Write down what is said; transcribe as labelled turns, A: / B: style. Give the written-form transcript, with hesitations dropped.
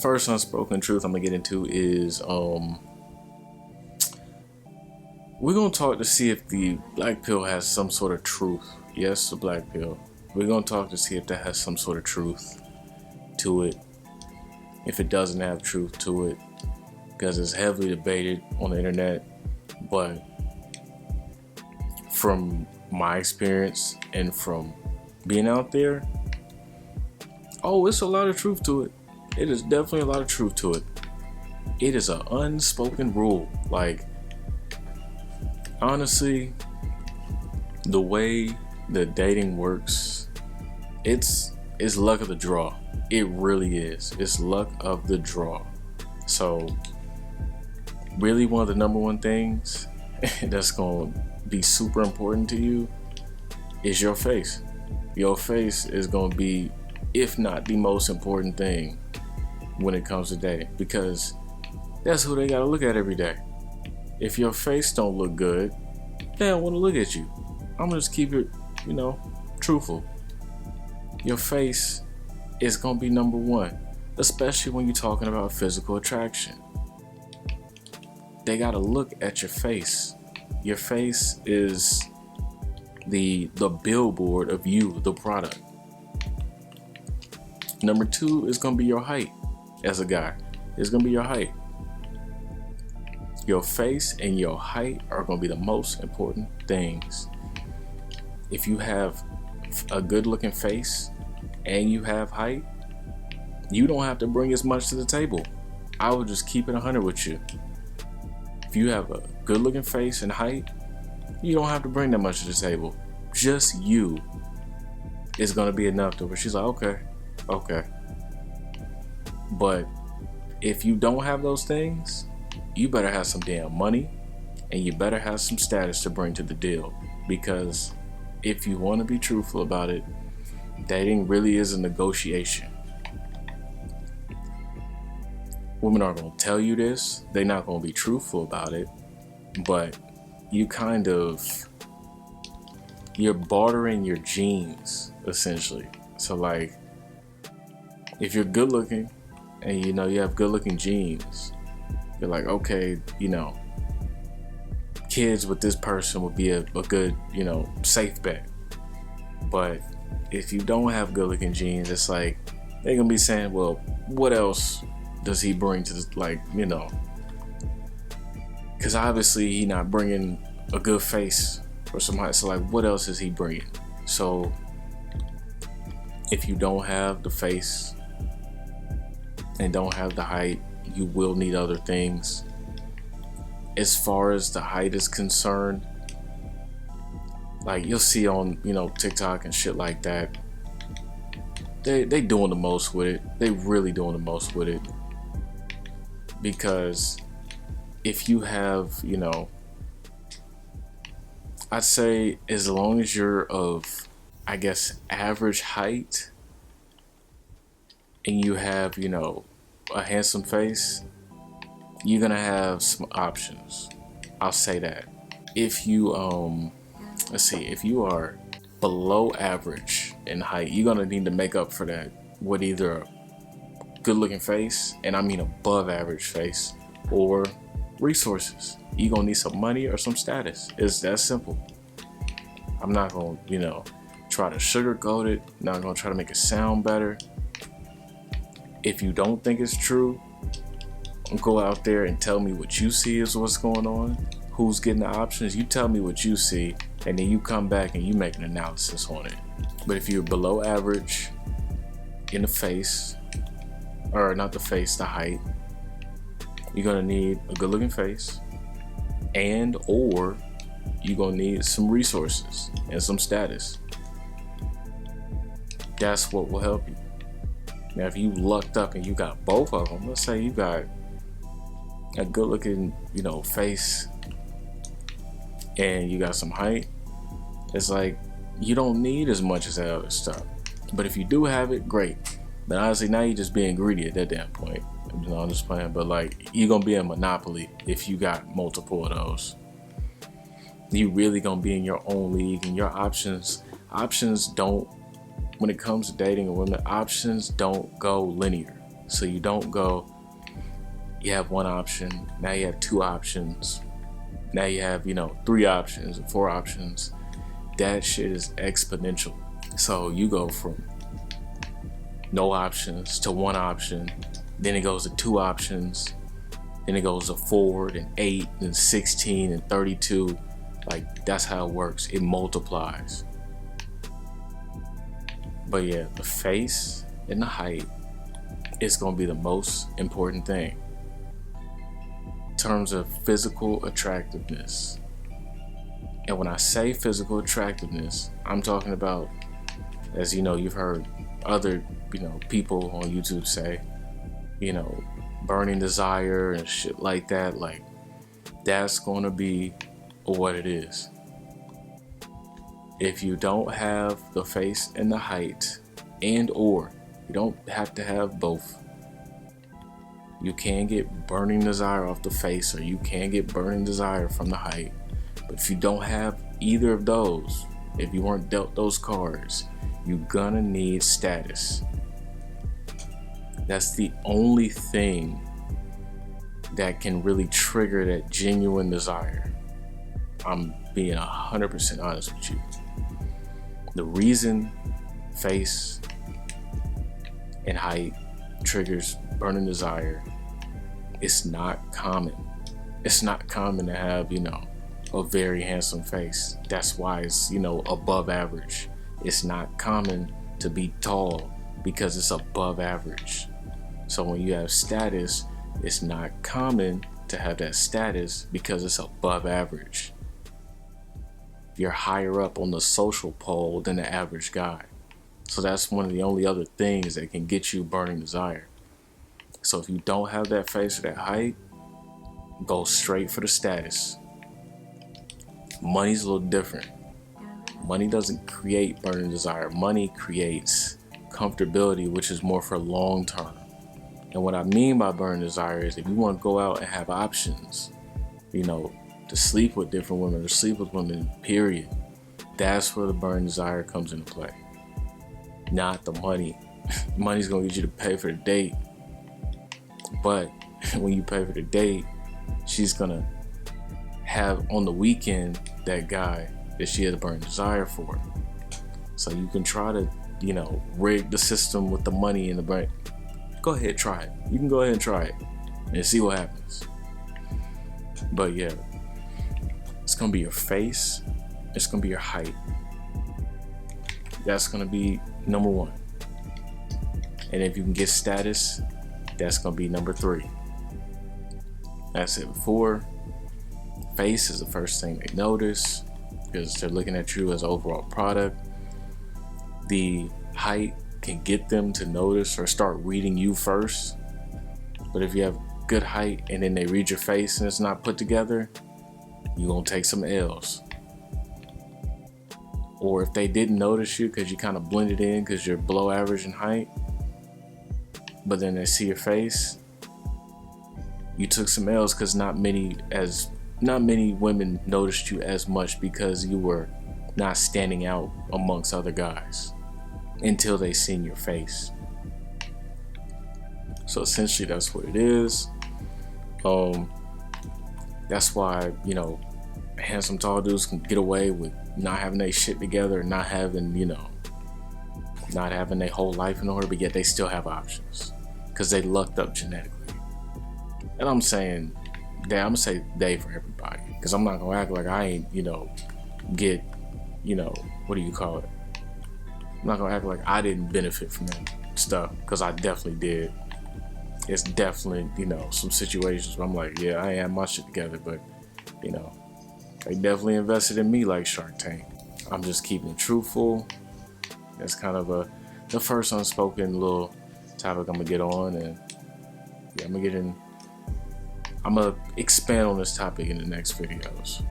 A: First unspoken truth I'm gonna get into is we're gonna talk to see if the black pill has some sort of truth. Yes, the black pill. We're gonna talk to see if that has some sort of truth to it. If it doesn't have truth to it, because it's heavily debated on the internet. But from my experience and from being out there, oh, it's a lot of truth to it. It is definitely a lot of truth to it. It is an unspoken rule. Like, honestly, the way that dating works, it's luck of the draw. It really is. It's luck of the draw. So, really, one of the number one things that's going to be super important to you is your face. Your face is going to be, if not the most important thing when it comes to dating, because that's who they got to look at every day. If your face don't look good, they don't want to look at you. I'm gonna just keep it, truthful. Your face is gonna be number one, especially when you're talking about physical attraction. They gotta look at your face. Your face is the billboard of you, the product. Number two is gonna be your height. As a guy, it's gonna be your height. Your face and your height are going to be the most important things. If you have a good looking face and you have height, you don't have to bring as much to the table. I would just keep it 100 with you. If you have a good looking face and height, you don't have to bring that much to the table. Just you is going to be enough to where she's like, okay. But if you don't have those things, you better have some damn money and you better have some status to bring to the deal. Because if you want to be truthful about it, dating really is a negotiation. Women are going to tell you this. They're not going to be truthful about it. But you're bartering your genes, essentially. So like, if you're good looking and you have good looking genes, you're like, okay, kids with this person would be a good, safe bet. But if you don't have good looking genes, it's like, they're going to be saying, well, what else does he bring to this, because obviously he not bringing a good face or something. So like, what else is he bringing? So if you don't have the face and don't have the height, you will need other things. As far as the height is concerned, like you'll see on TikTok and shit like that, they doing the most with it. They really doing the most with it. Because if you have, I'd say as long as you're of, I guess, average height and you have, a handsome face, you're gonna have some options. I'll say that. If you if you are below average in height, you're gonna need to make up for that with either a good looking face, and I mean above average face, or resources. You're gonna need some money or some status. It's that simple. I'm not gonna, try to sugarcoat it, not gonna try to make it sound better. If you don't think it's true, go out there and tell me what you see is what's going on. Who's getting the options? You tell me what you see, and then you come back and you make an analysis on it. But if you're below average in the face, or not the face, the height, you're gonna need a good looking face, or you're gonna need some resources and some status. That's what will help you. Now, if you lucked up and you got both of them, let's say you got a good looking, face and you got some height, it's like you don't need as much as that other stuff. But if you do have it, great. But honestly, now you're just being greedy at that damn point. I'm just playing, but like, you're gonna be a monopoly if you got multiple of those. You really gonna be in your own league, and your options don't, when it comes to dating a woman, options don't go linear. So you don't go, you have one option, now you have two options, now you have, 3 options and 4 options. That shit is exponential. So you go from no options to 1 option, then it goes to 2 options, then it goes to 4, then 8, then 16, and 32. Like, that's how it works. It multiplies. But yeah, the face and the height is going to be the most important thing in terms of physical attractiveness. And when I say physical attractiveness, I'm talking about, as you know, you've heard other, people on YouTube say, burning desire and shit like that. Like, that's going to be what it is. If you don't have the face and the height, or you don't have to have both, you can get burning desire off the face, or you can get burning desire from the height. But if you don't have either of those, if you weren't dealt those cards, you're gonna need status. That's the only thing that can really trigger that genuine desire. I'm being 100% honest with you. The reason face and height triggers burning desire, it's not common. It's not common to have, a very handsome face. That's why it's, above average. It's not common to be tall because it's above average. So when you have status, it's not common to have that status because it's above average. You're higher up on the social pole than the average guy. So that's one of the only other things that can get you burning desire. So if you don't have that face or that height, go straight for the status. Money's a little different. Money doesn't create burning desire. Money creates comfortability, which is more for long term. And what I mean by burning desire is if you want to go out and have options, to sleep with different women or sleep with women, period, that's where the burning desire comes into play. Not the money. Money's gonna get you to pay for the date. But when you pay for the date, she's gonna have on the weekend that guy that she has a burning desire for. So you can try to, rig the system with the money in the brain. Go ahead, try it. You can go ahead and try it and see what happens. But yeah, it's gonna be your face, it's gonna be your height. That's gonna be number 1. And if you can get status, that's gonna be number 3. That's it. Before, face is the first thing they notice because they're looking at you as an overall product. The height can get them to notice or start reading you first. But if you have good height and then they read your face and it's not put together, you're gonna take some L's. Or if they didn't notice you because you kind of blended in because you're below average in height, but then they see your face, you took some L's because not many women noticed you as much because you were not standing out amongst other guys until they seen your face. So essentially that's what it is. That's why, handsome tall dudes can get away with not having their shit together, not having their whole life in order, but yet they still have options because they lucked up genetically. And I'm saying that, I'm gonna say they for everybody, because I'm not gonna act like I ain't, get, what do you call it? I'm not gonna act like I didn't benefit from that stuff, because I definitely did. It's definitely, some situations where I'm like, yeah, I ain't have my shit together, but, they definitely invested in me like Shark Tank. I'm just keeping it truthful. That's kind of the first unspoken little topic I'm gonna get on, and yeah, I'm gonna expand on this topic in the next videos.